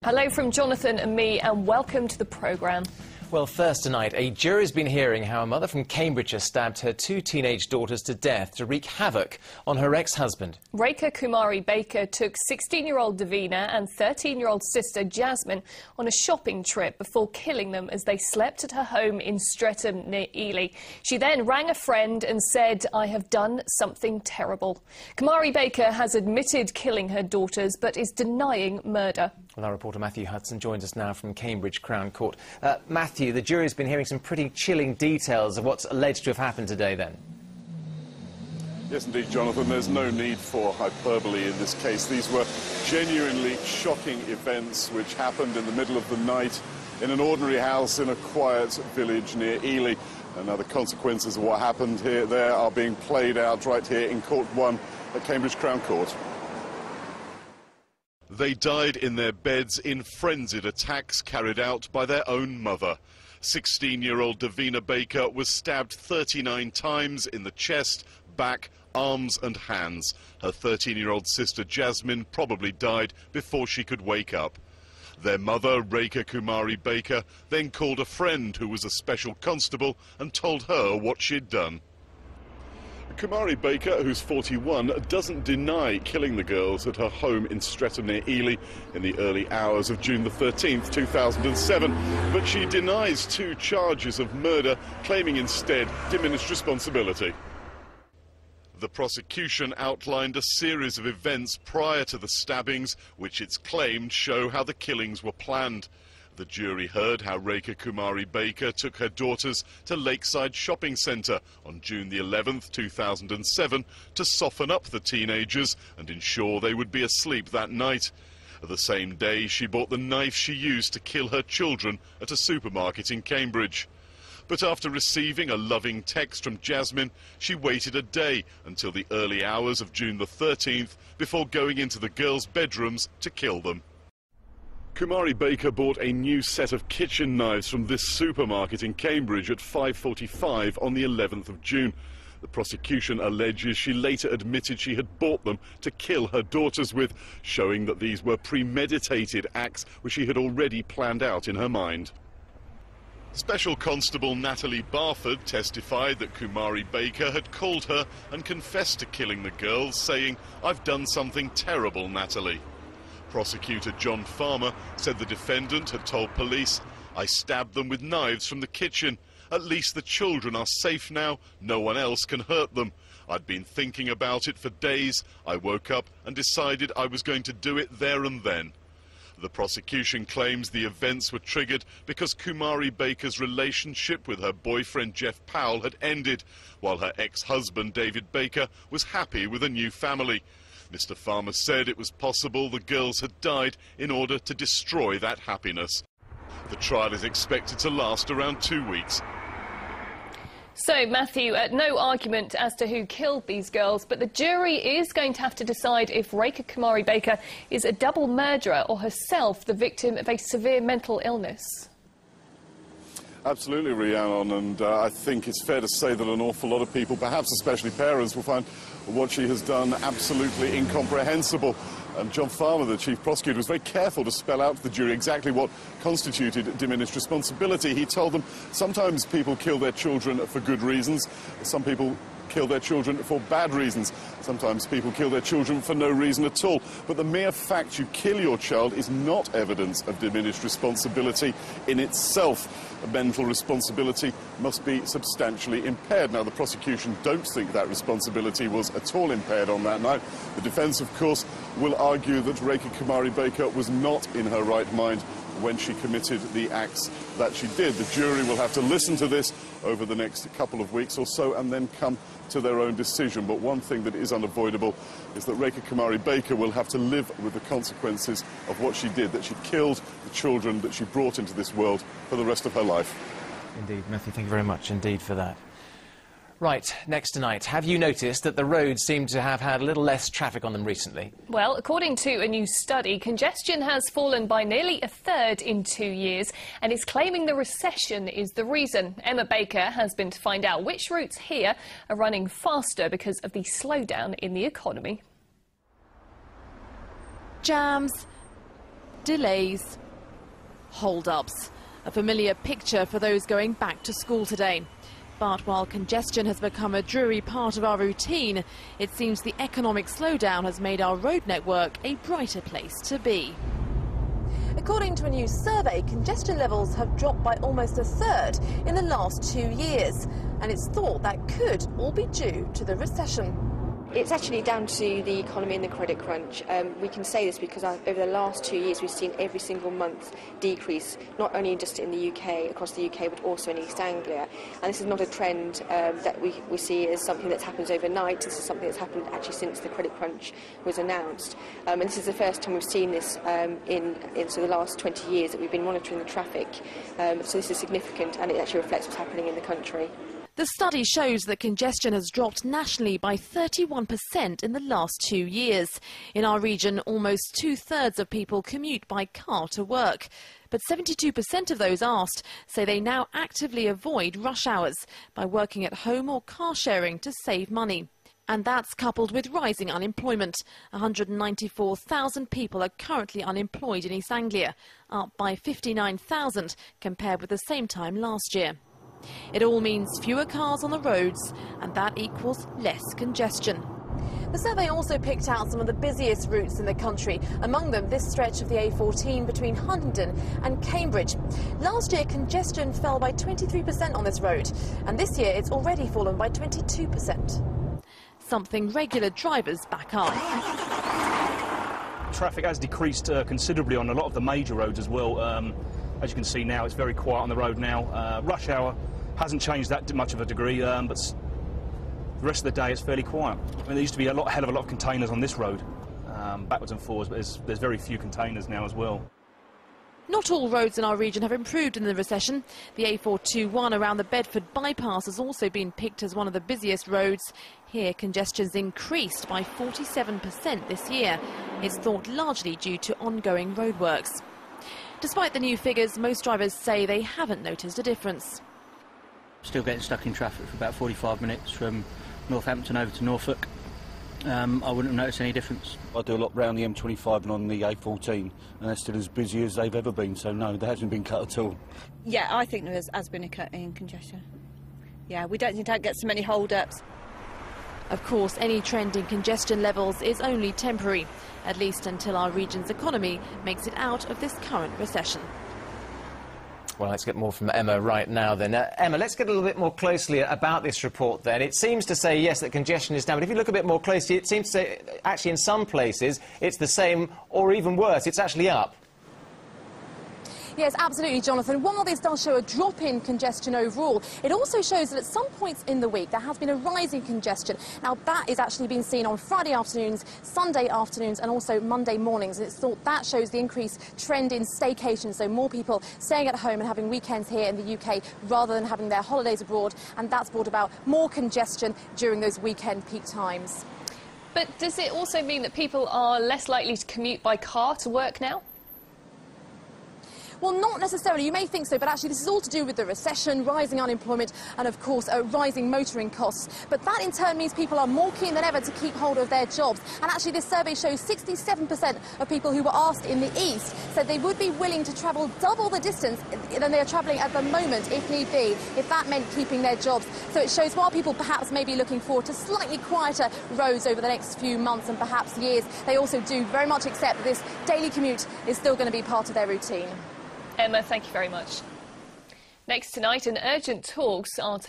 Hello from Jonathan and me, and welcome to the programme. Well, first tonight, a jury's been hearing how a mother from Cambridge has stabbed her two teenage daughters to death to wreak havoc on her ex-husband. Rekha Kumari Baker took 16-year-old Davina and 13-year-old sister Jasmine on a shopping trip before killing them as they slept at her home in Streatham near Ely. She then rang a friend and said, "I have done something terrible." Kumari Baker has admitted killing her daughters but is denying murder. Well, our reporter Matthew Hudson joins us now from Cambridge Crown Court. Matthew, the jury's been hearing some pretty chilling details of what's alleged to have happened today, then. Yes, indeed, Jonathan. There's no need for hyperbole in this case. These were genuinely shocking events which happened in the middle of the night in an ordinary house in a quiet village near Ely. And now the consequences of what happened there are being played out right here in Court 1 at Cambridge Crown Court. They died in their beds in frenzied attacks carried out by their own mother. 16-year-old Davina Baker was stabbed 39 times in the chest, back, arms and hands. Her 13-year-old sister Jasmine probably died before she could wake up. Their mother, Rekha Kumari Baker, then called a friend who was a special constable and told her what she'd done. Kumari Baker, who's 41, doesn't deny killing the girls at her home in Streatham near Ely in the early hours of June the 13th, 2007, but she denies 2 charges of murder, claiming instead diminished responsibility. The prosecution outlined a series of events prior to the stabbings, which it's claimed show how the killings were planned. The jury heard how Rekha Kumari Baker took her daughters to Lakeside Shopping Centre on June the 11th, 2007 to soften up the teenagers and ensure they would be asleep that night. The same day, she bought the knife she used to kill her children at a supermarket in Cambridge. But after receiving a loving text from Jasmine, she waited a day until the early hours of June the 13th before going into the girls' bedrooms to kill them. Kumari Baker bought a new set of kitchen knives from this supermarket in Cambridge at 5:45 on the 11th of June. The prosecution alleges she later admitted she had bought them to kill her daughters with, showing that these were premeditated acts which she had already planned out in her mind. Special Constable Natalie Barford testified that Kumari Baker had called her and confessed to killing the girls, saying, "I've done something terrible, Natalie." Prosecutor John Farmer said the defendant had told police, "I stabbed them with knives from the kitchen. At least the children are safe now. No one else can hurt them. I'd been thinking about it for days. I woke up and decided I was going to do it there and then." The prosecution claims the events were triggered because Kumari Baker's relationship with her boyfriend Jeff Powell had ended, while her ex-husband David Baker was happy with a new family. Mr. Farmer said it was possible the girls had died in order to destroy that happiness. The trial is expected to last around 2 weeks. So, Matthew, no argument as to who killed these girls, but the jury is going to have to decide if Rekha Kumari Baker is a double murderer or herself the victim of a severe mental illness. Absolutely, Rhiannon, and I think it's fair to say that an awful lot of people, perhaps especially parents, will find what she has done absolutely incomprehensible. And John Farmer, the chief prosecutor, was very careful to spell out to the jury exactly what constituted diminished responsibility. He told them sometimes people kill their children for good reasons, some people kill their children for bad reasons. Sometimes people kill their children for no reason at all. But the mere fact you kill your child is not evidence of diminished responsibility in itself. Mental responsibility must be substantially impaired. Now, the prosecution don't think that responsibility was at all impaired on that night. The defence, of course, will argue that Rekha Kumari Baker was not in her right mind when she committed the acts that she did. The jury will have to listen to this over the next couple of weeks or so and then come to their own decision. But one thing that is unavoidable is that Rekha Kumari Baker will have to live with the consequences of what she did, that she killed the children that she brought into this world for the rest of her life. Indeed, Matthew, thank you very much indeed for that. Right, next tonight, have you noticed that the roads seem to have had a little less traffic on them recently? Well, according to a new study, congestion has fallen by nearly a third in 2 years and is claiming the recession is the reason. Emma Baker has been to find out which routes here are running faster because of the slowdown in the economy. Jams, delays, hold-ups. A familiar picture for those going back to school today. But while congestion has become a dreary part of our routine, it seems the economic slowdown has made our road network a brighter place to be. According to a new survey, congestion levels have dropped by almost a third in the last 2 years. And it's thought that could all be due to the recession. It's actually down to the economy and the credit crunch. We can say this because over the last 2 years we've seen every single month decrease, not only just in the UK, across the UK, but also in East Anglia. And this is not a trend that we see as something that happens overnight. This is something that's happened actually since the credit crunch was announced. And this is the first time we've seen this in the last 20 years that we've been monitoring the traffic. So this is significant, and it actually reflects what's happening in the country. The study shows that congestion has dropped nationally by 31% in the last 2 years. In our region, almost 2/3 of people commute by car to work. But 72% of those asked say they now actively avoid rush hours by working at home or car sharing to save money. And that's coupled with rising unemployment. 194,000 people are currently unemployed in East Anglia, up by 59,000 compared with the same time last year. It all means fewer cars on the roads, and that equals less congestion. The survey also picked out some of the busiest routes in the country, among them this stretch of the A14 between Huntingdon and Cambridge. Last year, congestion fell by 23% on this road, and this year it's already fallen by 22%. Something regular drivers back up. Traffic has decreased considerably on a lot of the major roads as well. As you can see now, it's very quiet on the road now. Rush hour hasn't changed that much of a degree, but the rest of the day it's fairly quiet. I mean, there used to be a hell of a lot of containers on this road, backwards and forwards, but there's very few containers now as well. Not all roads in our region have improved in the recession. The A421 around the Bedford bypass has also been picked as one of the busiest roads. Here, congestion's increased by 47% this year. It's thought largely due to ongoing roadworks. Despite the new figures, most drivers say they haven't noticed a difference. Still getting stuck in traffic for about 45 minutes from Northampton over to Norfolk. I wouldn't have noticed any difference. I do a lot round the M25 and on the A14, and they're still as busy as they've ever been, so no, there hasn't been cut at all. Yeah, I think there has been a cut in congestion. Yeah, we don't get so many hold-ups. Of course, any trend in congestion levels is only temporary, at least until our region's economy makes it out of this current recession. Well, let's get more from Emma right now then. Emma, let's get a little bit more closely about this report then. It seems to say, yes, that congestion is down, but if you look a bit more closely, it seems to say, actually, in some places, it's the same or even worse. It's actually up. Yes, absolutely, Jonathan. While this does show a drop in congestion overall, it also shows that at some points in the week there has been a rise in congestion. Now, that is actually being seen on Friday afternoons, Sunday afternoons and also Monday mornings. And it's thought that shows the increased trend in staycations, so more people staying at home and having weekends here in the UK rather than having their holidays abroad. And that's brought about more congestion during those weekend peak times. But does it also mean that people are less likely to commute by car to work now? Well, not necessarily. You may think so, but actually this is all to do with the recession, rising unemployment and, of course, rising motoring costs. But that, in turn, means people are more keen than ever to keep hold of their jobs. And actually this survey shows 67% of people who were asked in the East said they would be willing to travel double the distance than they are travelling at the moment, if need be, if that meant keeping their jobs. So it shows while people perhaps may be looking forward to slightly quieter roads over the next few months and perhaps years, they also do very much accept that this daily commute is still going to be part of their routine. Emma, thank you very much. Next tonight, an urgent talks are